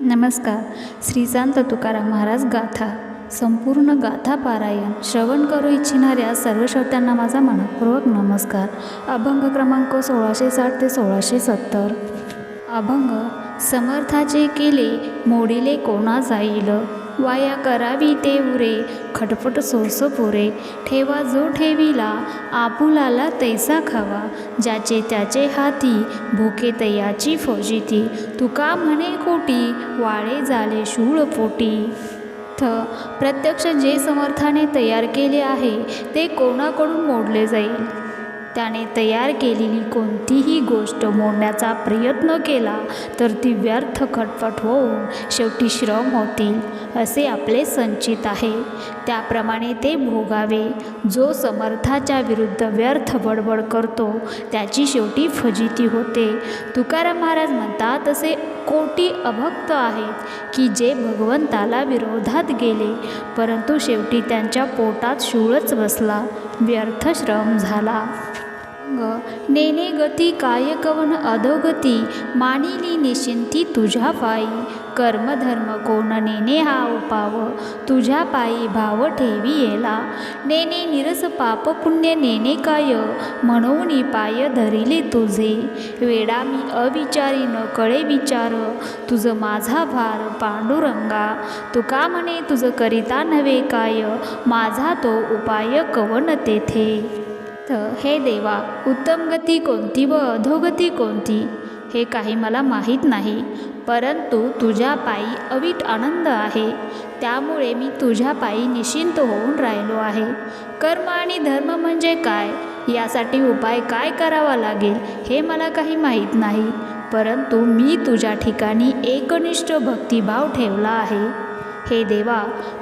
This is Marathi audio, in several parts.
नमस्कार. श्री संत तुकाराम महाराज गाथा. संपूर्ण गाथा पारायण श्रवण करू इच्छिणाऱ्या सर्व श्रोत्यांना माझा मनपूर्वक नमस्कार. अभंग क्रमांक 1660 ते 1670. अभंग. समर्थाचे केले मोडिले कोणा जाईल, वाया करावी ते उरे खटपट सोस पुरे. ठेवा जो ठेविला आपुलाला तैसा खावा, ज्याचे त्याचे हाती भुके तयाची फजिती. तुका म्हणे कोटी वाळे झाले शूळ पोटी. प्रत्यक्ष जे समर्थाने तयार केले आहे ते कोणाकडून मोडले जाईल. त्याने तयार केलेली कोणतीही गोष्ट मोडण्याचा प्रयत्न केला तर ती व्यर्थ खटपट होऊन शेवटी श्रम होतील असे आपले संचित आहे. त्याप्रमाणे ते भोगावे. जो समर्थाच्या विरुद्ध व्यर्थ बडबड करतो त्याची शेवटी फजिती होते. तुकाराम महाराज म्हणतात, असे कोटी अभक्त आहेत की जे भगवंताला विरोधात गेले परंतु शेवटी त्यांच्या पोटात शूळच बसला, व्यर्थ श्रम झाला. नेने गती काय कवन अधोगती, मानिली निश्चिंती तुझ्या पायी. कर्मधर्म कोण नेने हा उपाव, तुझ्या पायी भाव ठेवी येला. नेने निरस पाप पुण्य नेने काय, म्हणून पाय धरिले तुझे. वेडा मी अविचारी न कळे विचार, तुझ माझा भार पांडुरंगा. तुका म्हणे तुझ करिता नव्हे काय, माझा तो उपाय कवन तेथे. हे देवा, उत्तम गती कोणती व अधोगती कोणती हे काही मला माहीत नाही, परंतु तुझ्या पायी अवीट आनंद आहे. त्यामुळे मी तुझ्या पायी निश्चिंत होऊन राहिलो आहे. कर्म आणि धर्म म्हणजे काय, यासाठी उपाय काय करावा लागेल हे मला काही माहीत नाही, परंतु मी तुझ्या ठिकाणी एकनिष्ठ भक्तिभाव ठेवला आहे. हे देवा,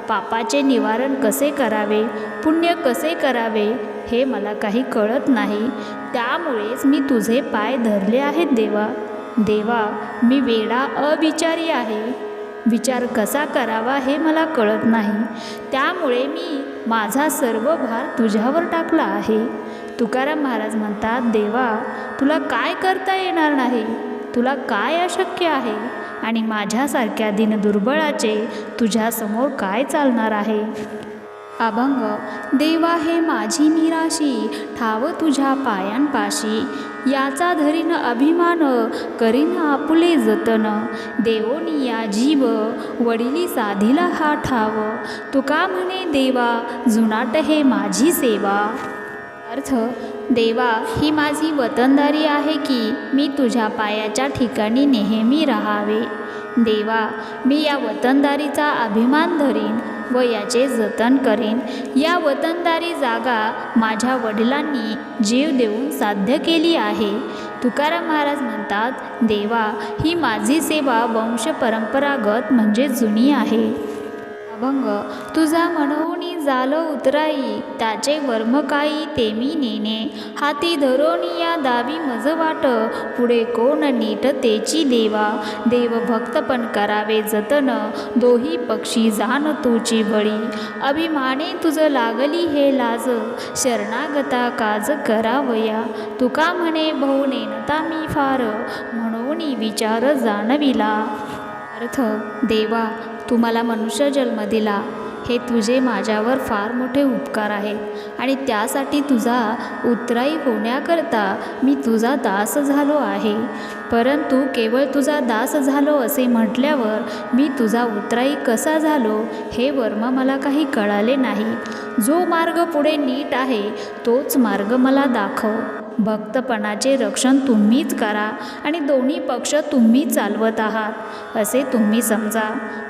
पापाचे निवारण कसे करावे, पुण्य कसे करावे हे मला काही कळत नाही, त्यामुळेच मी तुझे पाय धरले आहेत देवा. देवा, मी वेडा अविचारी आहे. विचार कसा करावा हे मला कळत नाही, त्यामुळे मी माझा सर्व भार तुझ्यावर टाकला आहे. तुकाराम महाराज म्हणतात, देवा, तुला काय करता येणार नाही, तुला काय अशक्य आहे आणि माझ्यासारख्या दीनदुर्बळाचे तुझ्यासमोर काय चालणार आहे. अभंग. देवा हे माझी निराशी, ठाव तुझ्या पायांपाशी. याचा धरीन अभिमान, करीन आपुले जतन. देवोनिया जीव, वडिली साधिला हा ठाव. तुका म्हणे देवा, जुनाट हे माझी सेवा. अर्थ. देवा, ही माझी वतनदारी आहे की मी तुझ्या पायाच्या ठिकाणी नेहमी राहावे. देवा, मी या वतनदारीचा अभिमान धरीन व याचे जतन करीन. या वतनदारी जागा माझ्या वडिलांनी जीव देऊन साध्य केली आहे. तुकाराम महाराज म्हणतात, देवा, ही माझी सेवा वंश परंपरागत म्हणजे जुनी आहे. अभंग. तुझा मनोनी जाल उतराई, त्याचे वर्म काही ते मी नेने. हाती धरोनी या दावी मज वाट, पुढे कोण नीट तेची देवा. देव भक्तपण करावे जतन, दोही पक्षी जाण तुची बळी. अभिमाने तुझ लागली हे लाज, शरणागता काज करावया. तुका म्हणे बहु नेनता मी फार, म्हणून विचार जाणविला. अर्थ. देवा, तू मला मनुष्य जन्म दिला, हे तुझे माझ्यावर फार मोठे उपकार आहेत आणि त्यासाठी तुझा उत्तराई होण्याकरता मी तुझा दास झालो आहे. परंतु केवळ तुझा दास झालो असे म्हटल्यावर मी तुझा उत्तराई कसा झालो हे वर्म मला काही कळाले नाही. जो मार्ग पुढे नीट आहे तोच मार्ग मला दाखव. भक्तपणाचे रक्षण तुम्हीच करा आणि दोन्ही पक्ष तुम्ही चालवत आहात असे तुम्ही समजा.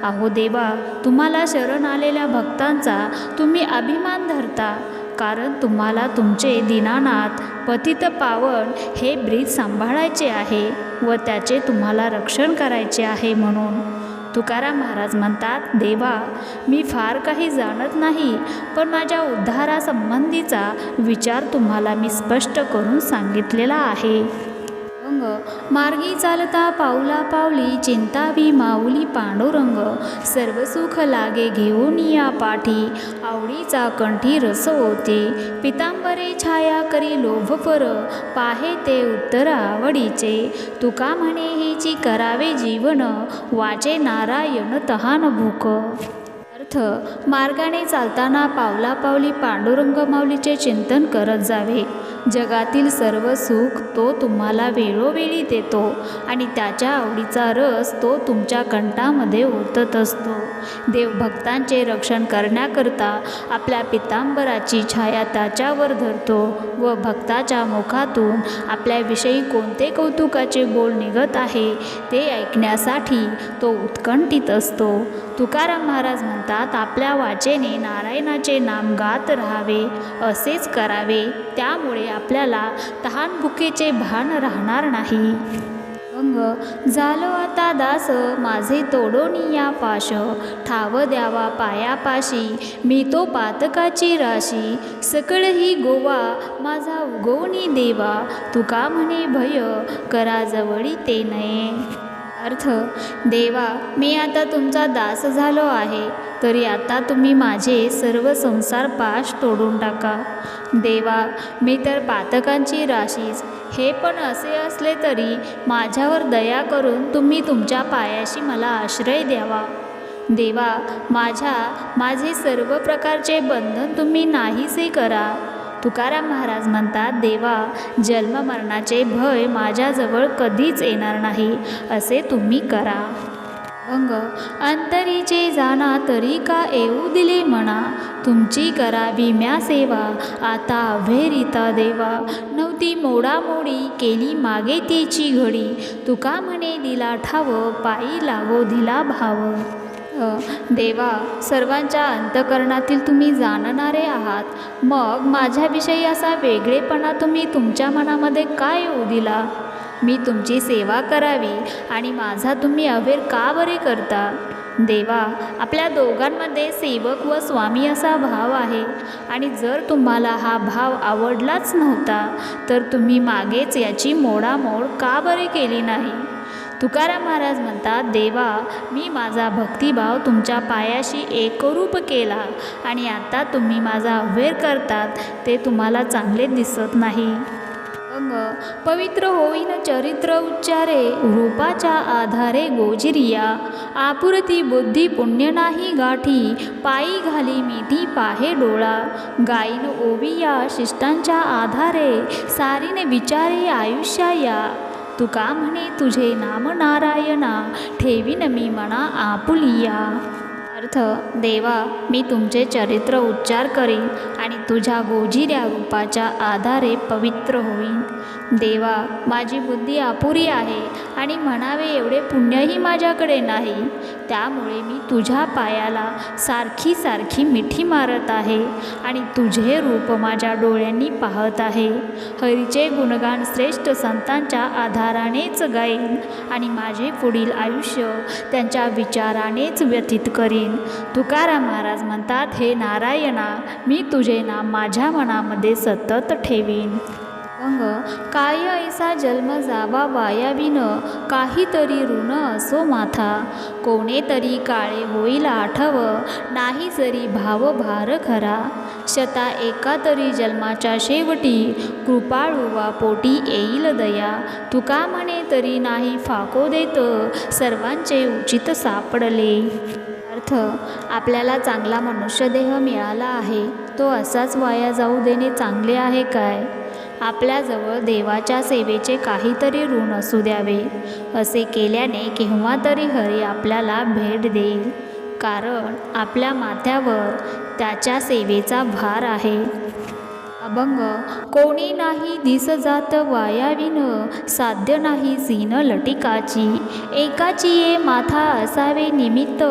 अहो देवा, तुम्हाला शरण आलेल्या भक्तांचा तुम्ही अभिमान धरता, कारण तुम्हाला तुमचे दीनानाथ पतित पावन हे ब्रीद सांभाळायचे आहे व त्याचे तुम्हाला रक्षण करायचे आहे. म्हणून तुकाराम महाराज म्हणतात, देवा, मी फार काही जाणत नाही, पण माझ्या उद्धारासंबंधीचा विचार तुम्हाला मी स्पष्ट करून सांगितलेला आहे. अंग मार्गी चालता पाऊला पावली चिंतावी माऊली पांडुरंग सर्व सुख लागे घेऊन या पाठी आवडीचा कंठी रस होते पितांबरे छाया करी लोभ पर पाहे ते उत्तर आवडीचे तुका म्हणे हिची करावे जीवन वाचे नारायण तहान भूक अर्थ मार्गाने चालताना पावला पावली पांडुरंग माऊलीचे चिंतन करत जावे जगातील सर्व सुख तो तुम्हाला वेळोवेळी देतो आणि त्याच्या आवडीचा रस तो तुमच्या कंठामध्ये ओतत असतो देवभक्तांचे रक्षण करण्याकरता आपल्या पितांबराची छाया त्याच्यावर धरतो व भक्ताच्या मुखातून आपल्याविषयी कोणते कौतुकाचे बोल निघत आहे ते ऐकण्यासाठी तो उत्कंठित असतो तुकाराम महाराज म्हणतात आपल्या वाचेने नारायणाचे नाम गात राहावे असेच करावे त्यामुळे आपल्याला तहान भुकेचे भान राहणार नाही अंग झालो आता दास माझे तोडोनिया पाश ठाव द्यावा पायापाशी मी तो पातकाची राशी सकळ ही गोवा माझा उगवणी देवा तुका म्हणे भय करा जवळी ते नये अर्थ देवा मी आता तुमचा दास झालो आहे तरी आता तुम्ही माझे सर्व संसार पाश तोडून टाका देवा मी तर पातकांची राशीच हे पण असे असले तरी माझ्यावर दया करून तुम्ही तुमच्या पायाशी मला आश्रय द्यावा देवा माझे सर्व प्रकारचे बंधन तुम्ही नाहीसे करा तुकाराम महाराज म्हणतात देवा जन्म मरणाचे भय माझ्याजवळ कधीच येणार नाही असे तुम्ही करा अंग अंतरीचे जाणा तरी का येऊ दिले म्हणा तुमची करावी म्या सेवा आता अभेरिता देवा नव्हती मोडामोडी केली मागे तिची घडी तुका म्हणे दिला ठाव पायी लागो दिला भाव देवा सर्वांच्या अंतकरणातील तुम्ही जाणणारे आहात मग माझ्याविषयी असा वेगळेपणा तुम्ही तुमच्या मनामध्ये काय येऊ दिला मी तुमची सेवा करावी आणि माझा तुम्ही अवेर का बरे करता देवा आपल्या दोघांमध्ये सेवक व स्वामी असा भाव आहे आणि जर तुम्हाला हा भाव आवडलाच नव्हता तर तुम्ही मागेच याची मोडामोड का बरे केली नाही तुकाराम महाराज म्हणतात देवा मी माझा भक्तिभाव तुमच्या पायाशी एकरूप केला आणि आता तुम्ही माझा अव्हेर करतात ते तुम्हाला चांगले दिसत नाही अंग पवित्र होईन चरित्र उच्चारे रूपाच्या आधारे गोजिरिया आपुरती बुद्धी पुण्य नाही गाठी पायी घाली मिठी पाहे डोळा गायीन ओविया शिष्टांच्या आधारे सारीने विचारे आयुष्या या तुका म्हणे तुझे नाम नारायणा ठेवीन मी मना आपुलिया अर्थ देवा मी तुमचे चरित्र उच्चार करीन आणि तुझ्या गोजिऱ्या रूपाच्या आधारे पवित्र होईन देवा माझी बुद्धी अपुरी आहे आणि म्हणावे एवढे पुण्यही माझ्याकडे नाही त्यामुळे मी तुझ्या पायाला सारखी सारखी मिठी मारत आहे आणि तुझे रूप माझ्या डोळ्यांनी पाहत आहे हरीचे गुणगान श्रेष्ठ संतांच्या आधारानेच गाईन आणि माझे पुढील आयुष्य त्यांच्या विचारानेच व्यतीत करीन तुकाराम महाराज म्हणतात हे नारायणा मी तुझे नाम माझ्या मनामध्ये सतत ठेवीन अंग काय ऐसा जन्म जावा वायाविन काहीतरी ऋण असो माथा कोणे तरी काळे होईल आठव नाही जरी भाव भार खरा शता एका तरी जन्माच्या शेवटी कृपाळुवा पोटी येईल दया तुका म्हणे तरी नाही फाको देत सर्वांचे उचित सापडले अर्थ आपल्याला चांगला मनुष्यदेह मिळाला आहे तो असाच वाया जाऊ देणे चांगले आहे काय आपल्याजवळ देवाच्या सेवेचे काहीतरी ऋण असू द्यावे असे केल्याने केव्हा तरी हरी आपल्याला भेट देईल कारण आपल्या माथ्यावर त्याच्या सेवेचा भार आहे अभंग कोणी नाही दिस जात वायाविन साध्य नाही सीन लटिकाची एकाची ये माथा असावे निमित्त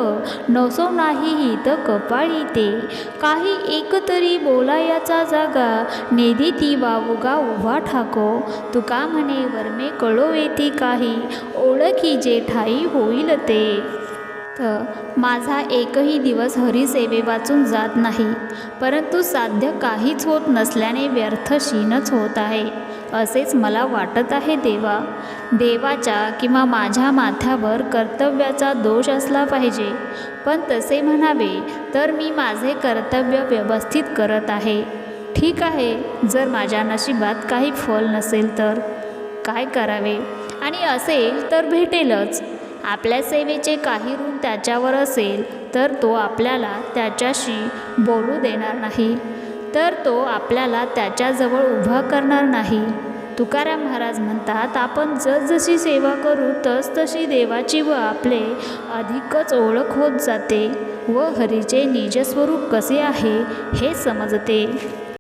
नसो नाही हित कपाळी ते काही एक तरी बोलायाचा जागा नेदी ती वावुगा उभा ठाको तुका म्हणे वर्मे कळो येती काही ओळखी जे ठाई होईल ते माझा एकही दिवस हरिसेवे वाचून जात नाही, परंतु साध्य काहीच होत नसल्याने व्यर्थ शीनच होत आहे असेच मला वाटत आहे देवा. देवाच्या किंवा माझ्या माथ्यावर कर्तव्याचा दोष असला पाहिजे, पण तसे म्हणावे तर मी माझे कर्तव्य व्यवस्थित करत आहे. ठीक आहे, जर माझ्या नशिबात काही फल नसेल तर काय करावे, आणि असेल तर भेटेलच. आपल्या सेवेचे काही ऋण त्याच्यावर असेल तर तो आपल्याला त्याच्याशी बोलू देणार नाही, तर तो आपल्याला त्याच्याजवळ उभा करणार नाही. तुकाराम महाराज म्हणतात, आपण जसजशी सेवा करू तसतशी देवाची व आपले अधिकच ओळख होत जाते व हरीचे निजस्वरूप कसे आहे हे समजते.